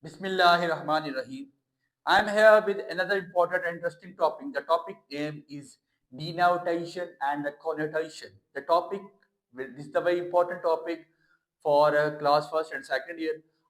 Bismillahirrahmanirrahim. I am here with another important and interesting topic. The topic name is denotation and the connotation. The topic, this is the very important topic for class first and second year.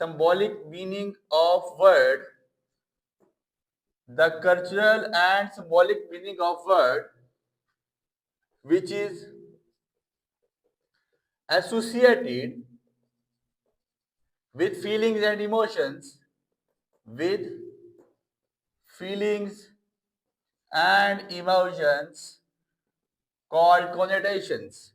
symbolic meaning of word, the cultural and symbolic meaning of word which is associated with feelings and emotions, with feelings and emotions called connotations,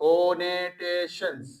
connotations।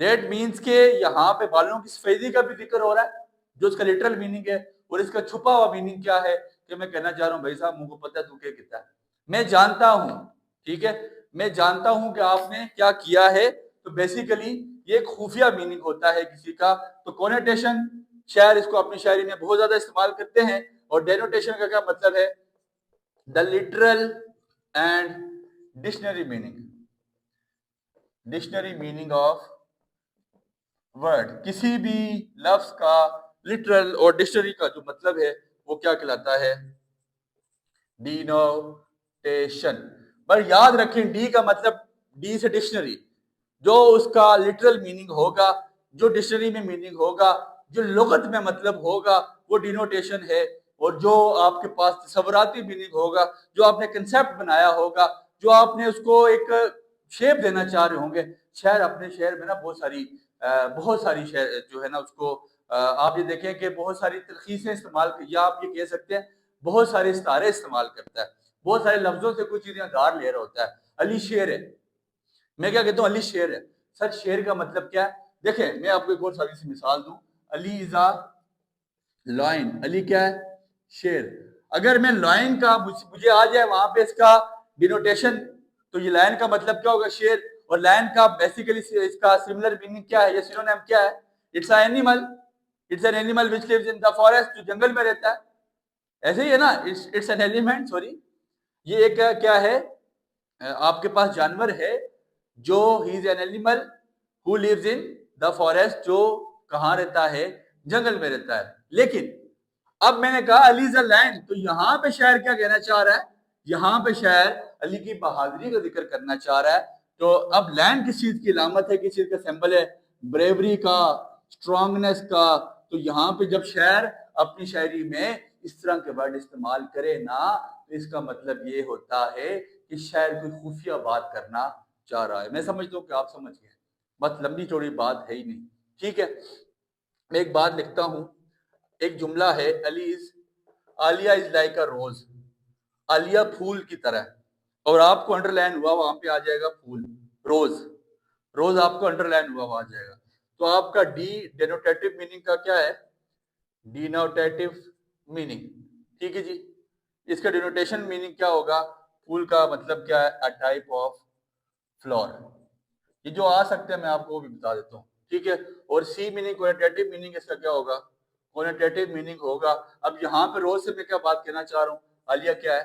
That means کہ یہاں پہ بالوں کی سفیدی کا بھی ذکر ہو رہا ہے جو اس کا لٹرل میننگ ہے، اور اس کا چھپا ہوا میننگ کیا ہے کہ میں کہنا چاہ رہا ہوں بھائی صاحب مجھ کو پتہ ہے تو کیا کہتا ہے، میں جانتا ہوں، ٹھیک ہے، میں جانتا ہوں کہ آپ نے کیا کیا ہے. تو بیسیکلی یہ ایک خفیہ میننگ ہوتا ہے کسی کا. تو کونوٹیشن شاعر اس کو اپنی شاعری میں بہت زیادہ استعمال کرتے ہیں. اور ڈینوٹیشن کا کیا مطلب ہے؟ The literal and dictionary meaning of word. کسی بھی لفظ کا لٹرل اور ڈکشنری کا جو مطلب ہے وہ کیا کہلاتا ہے؟ ڈینوٹیشن. پر یاد رکھیں ڈی کا مطلب، ڈی سے ڈکشنری، جو اس کا لٹرل میننگ ہوگا، جو ڈکشنری میں میننگ ہوگا، جو لغت میں مطلب ہوگا وہ ڈینوٹیشن ہے. اور جو آپ کے پاس تصوراتی میننگ ہوگا، جو آپ نے کنسیپٹ بنایا ہوگا، جو آپ نے اس کو ایک شیپ دینا چاہ رہے ہوں گے. شاعر اپنے شعر میں نا بہت ساری شعر جو ہے نا اس کو آپ یہ دیکھیں کہ بہت ساری تلخیصیں استعمال، یا آپ یہ کہہ سکتے ہیں بہت سارے استعارے استعمال کرتا ہے، بہت سارے لفظوں سے کوئی چیزیں دار لے رہا ہوتا ہے. علی شیر ہے، میں کیا کہتا ہوں؟ علی شیر ہے. سر شیر کا مطلب کیا ہے؟ دیکھیں میں آپ کو ایک اور ساری سی مثال دوں. علی از اے لائن. علی کیا ہے؟ شیر. اگر میں لائن کا مجھے آ جائے وہاں پہ اس کا ڈینوٹیشن، تو یہ لائن کا مطلب کیا ہوگا؟ شیر. اور لائن کا بیسیکلی اس کا سملر میننگ کیا ہے یا سینونیم کیا ہے؟ It's an animal. It's an animal which lives in the forest, جو جنگل میں رہتا ہے. ایسے ہی ہے نا، اٹس این ایلیمنٹ، سوری، یہ ایک کیا ہے؟ آپ کے پاس جانور ہے جو ہی is an animal who lives in the forest, جو کہاں رہتا ہے؟ جنگل میں رہتا ہے. لیکن اب میں نے کہا علی از اے لائن، تو یہاں پہ شاعر کیا کہنا چاہ رہا ہے؟ یہاں پہ شاعر علی کی بہادری کا ذکر کرنا چاہ رہا ہے. تو اب لائن کس چیز کی علامت ہے، کس چیز کا سمبل ہے؟ بریوری کا، اسٹرانگنس کا. تو یہاں پہ جب شاعر اپنی شاعری میں اس طرح کے ورڈ استعمال کرے نا، تو اس کا مطلب یہ ہوتا ہے کہ شاعر کوئی خفیہ بات کرنا چاہ رہا ہے. میں سمجھتا ہوں کہ آپ سمجھ گئے، بس لمبی چوڑی بات ہے ہی نہیں. ٹھیک ہے، میں ایک بات لکھتا ہوں. ایک جملہ ہے، عالیہ از لائک اے روز. عالیہ پھول کی طرح. اور آپ کو انڈر لائن ہوا وہاں پہ آ جائے گا پھول، روز. روز آپ کو انڈر لائن ہوا وہاں آ جائے گا. تو آپ کا ڈی ڈینوٹیٹو میننگ کا کیا ہے؟ ڈینوٹیٹو میننگ. ٹھیک ہے جی. اس کا ڈینوٹیشن میننگ کیا ہوگا؟ پھول کا مطلب کیا ہے؟ اے ٹائپ آف فلاور. یہ جو آ سکتے ہیں میں آپ کو وہ بھی بتا دیتا ہوں. ٹھیک ہے. اور سی میننگ کونوٹیٹو میننگ اس کا کیا ہوگا؟ کونوٹیٹو میننگ ہوگا. اب یہاں پہ روز سے میں کیا بات کہنا چاہ رہا ہوں؟ عالیہ کیا ہے؟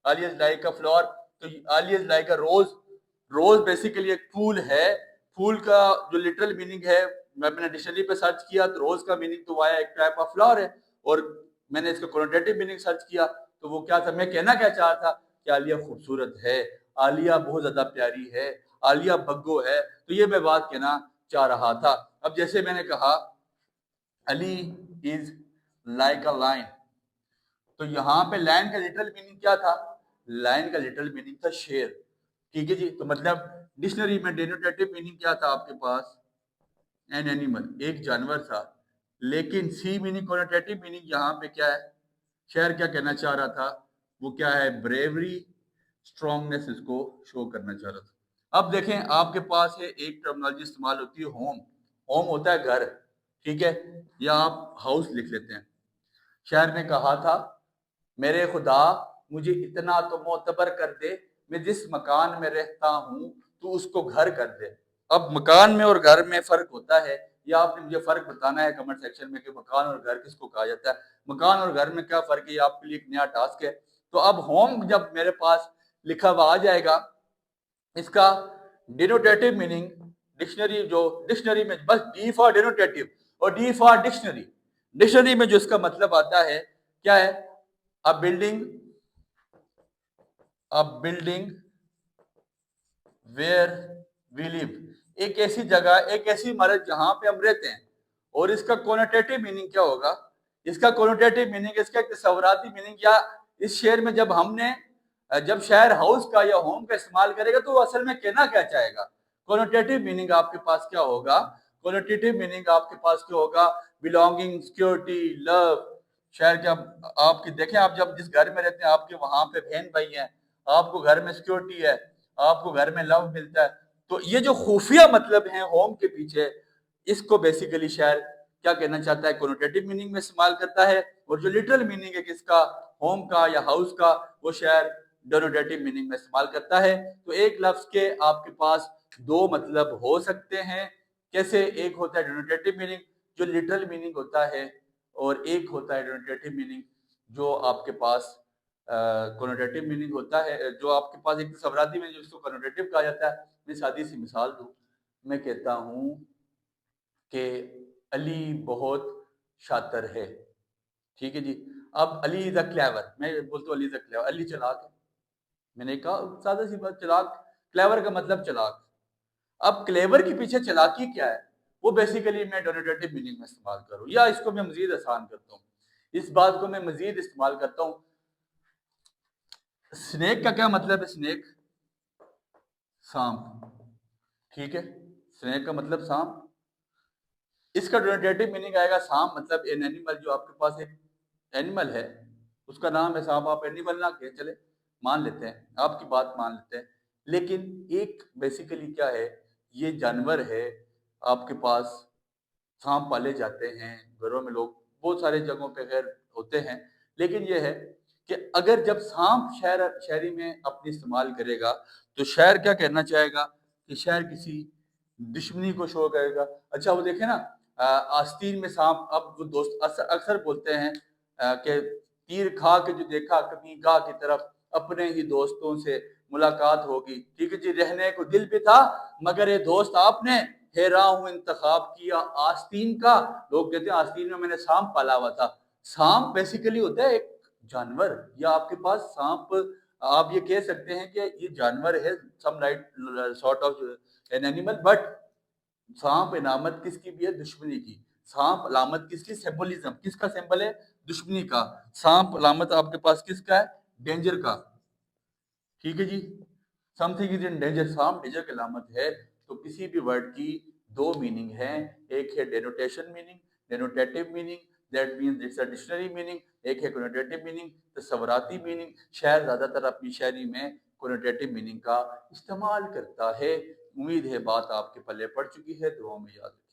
عالیہ از لائک اے فلاور. تو عالیہ is like a rows. Rows basically ایک پھول ہے. پھول کا جو لٹرل میننگ ہے، میں نے ڈکشنری پہ سرچ کیا تو روز کا میننگ تو آیا ایک ٹائپ آف فلاور ہے. اور میں نے اس کا کونوٹیٹو میننگ سرچ کیا تو وہ کیا تھا؟ میں کہنا کیا چاہ رہا تھا کہ عالیہ خوبصورت ہے، عالیہ بہت زیادہ پیاری ہے، عالیہ بگو ہے. تو یہ میں بات کہنا چاہ رہا تھا. اب جیسے میں نے کہا علی از لائک اے لائن، تو یہاں پہ لائن کا لٹرل میننگ کیا تھا؟ لائن کا لٹرل میننگ تھا شیر. ٹھیک ہے جی. تو مطلب ڈکشنری میں ڈینوٹیٹو میننگ کیا تھا آپ کے پاس؟ این اینیمل، ایک جانور تھا. لیکن سی میننگ کونوٹیٹو میننگ یہاں پہ کیا ہے؟ شاعر کیا کہنا چاہ رہا تھا؟ وہ کیا ہے؟ بریوری، اسٹرانگنس اس کو شو کرنا چاہ رہا تھا. اب دیکھیں آپ کے پاس ہے ایک ٹرمنالوجی استعمال ہوتی ہے ہوم. ہوم ہوتا ہے گھر، ٹھیک ہے، یا آپ ہاؤس لکھ لیتے ہیں. شاعر نے کہا تھا میرے خدا مجھے اتنا تو معتبر کر دے، میں جس مکان میں رہتا ہوں تو اس کو گھر کر دے. اب مکان میں اور گھر میں فرق ہوتا ہے، یا آپ نے مجھے فرق بتانا ہے کمنٹ سیکشن میں کہ مکان اور گھر کس کو کہا جاتا ہے. مکان اور گھر میں کیا فرق ہے، یہ آپ کے لیے ایک نیا ٹاسک ہے. تو اب ہوم جب میرے پاس لکھا ہوا آ جائے گا، اس کا ڈینوٹیٹو میننگ ڈکشنری میں بس ڈی فار ڈینوٹیٹو اور ڈی فار ڈکشنری. ڈکشنری میں جو اس کا مطلب آتا ہے کیا ہے؟ ا بلڈنگ ویئر وی لیو. ایک ایسی جگہ، ایک ایسی عمارت جہاں پہ ہم رہتے ہیں. اور اس کا کونوٹیٹو میننگ کیا ہوگا؟ اس کا کونوٹیٹو میننگ، اس کا تصوراتی میننگ، یا اس شعر میں جب شاعر ہاؤس کا یا ہوم کا استعمال کرے گا تو وہ اصل میں کہنا کیا چاہے گا؟ کونوٹیٹو میننگ آپ کے پاس کیا ہوگا؟ کونوٹیٹو میننگ آپ کے پاس کیا ہوگا؟ بلانگنگ، سیکورٹی، لو. شاعر کیا آپ کی دیکھیں، آپ جب جس گھر میں رہتے ہیں آپ کے وہاں پہ بہن بھائی ہیں، آپ کو گھر میں سیکورٹی ہے، آپ کو گھر میں لو ملتا ہے. تو یہ جو خفیہ مطلب ہیں ہوم کے پیچھے، اس کو بیسیکلی شاعر کیا کہنا چاہتا ہے، کنوٹیٹو میننگ میں استعمال کرتا ہے، اور جو لٹرل میننگ ہے کس کا، ہوم کا یا ہاؤس کا، وہ شاعر ڈینوٹیٹو میننگ میں استعمال کرتا ہے۔ تو ایک لفظ کے آپ کے پاس دو مطلب ہو سکتے ہیں، کیسے؟ ایک ہوتا ہے ڈینوٹیٹو میننگ جو لٹرل میننگ ہوتا ہے، اور ایک ہوتا ہے ڈینوٹیٹو میننگ جو آپ کے پاس کنوٹیٹو میننگ ہوتا ہے، جو آپ کے پاس ایک تصوراتی میں جس کو کنوٹیٹو کہا جاتا ہے۔ میں سادی سی مثال دوں، میں کہتا ہوں کہ علی بہت شاطر ہے، ٹھیک ہے جی۔ اب علی از اے کلیور، میں بولتا ہوں علی از اے کلیور، علی چلاک ہے، میں نے کہا سادہ سی بات، چلاک، کلیور کا مطلب چلاک۔ اب کلیور کے پیچھے چلاکی کیا ہے، وہ بیسیکلی میں ڈینوٹیٹو میننگ میں استعمال کروں، یا اس کو میں مزید آسان کرتا ہوں، اس بات کو میں مزید استعمال کرتا ہوں۔ سنیک کا کیا مطلب ہے؟ سنیک سانپ، ٹھیک ہے، سنیک کا مطلب سانپ، اس کا ڈینوٹیٹو میننگ آئے گا سانپ، مطلب این اینیمل، جو آپ کے پاس ایک اینیمل ہے اس کا نام ہے سانپ، آپ اینیمل نہ کہیں، چلے مان لیتے ہیں، آپ کی بات مان لیتے ہیں، لیکن ایک بیسیکلی کیا ہے، یہ جانور ہے، آپ کے پاس سانپ پالے جاتے ہیں گھروں میں، لوگ بہت سارے جگہوں پہ خیر ہوتے ہیں، لیکن یہ ہے کہ اگر جب سانپ شاعری میں اپنی استعمال کرے گا تو شاعر کیا کہنا چاہے گا کہ شاعر کسی دشمنی کو شو کرے گا۔ اچھا وہ دیکھیں نا، آستین میں سانپ، اب وہ دوست اکثر بولتے ہیں کہ تیر کھا کے جو دیکھا کبھی گاہ کی طرف، اپنے ہی دوستوں سے ملاقات ہوگی، ٹھیک ہے جی، رہنے کو دل پہ تھا مگر یہ دوست آپ نے حیراں ہوں انتخاب کیا آستین کا۔ لوگ کہتے ہیں آستین میں نے سانپ پالا ہوا تھا، سانپ بیسیکلی ہوتا ہے ایک جانور، یا آپ کے پاس سانپ، آپ یہ کہہ سکتے ہیں کہ یہ جانور ہے، some light sort of an animal, but سانپ علامت کس کی بھی ہے؟ دشمنی کی۔ سانپ علامت کس کی؟ سمبولزم، کس کا سمبل ہے؟ دشمنی کا۔ سانپ علامت آپ کے پاس کس کا ہے؟ ڈینجر کا، ٹھیک ہے جی، something is in danger, سانپ ڈینجر کی علامت ہے۔ تو کسی بھی ورڈ کی دو میننگ ہیں، ایک ہے denotation meaning, denotative meaning, that means it's a dictionary meaning, ایک ہے کنوٹیٹو میننگ، تصوراتی میننگ۔ شاعر زیادہ تر اپنی شاعری میں کنوٹیٹو میننگ کا استعمال کرتا ہے۔ امید ہے بات آپ کے پلے پڑ چکی ہے، دعاؤں میں یاد رکھیں۔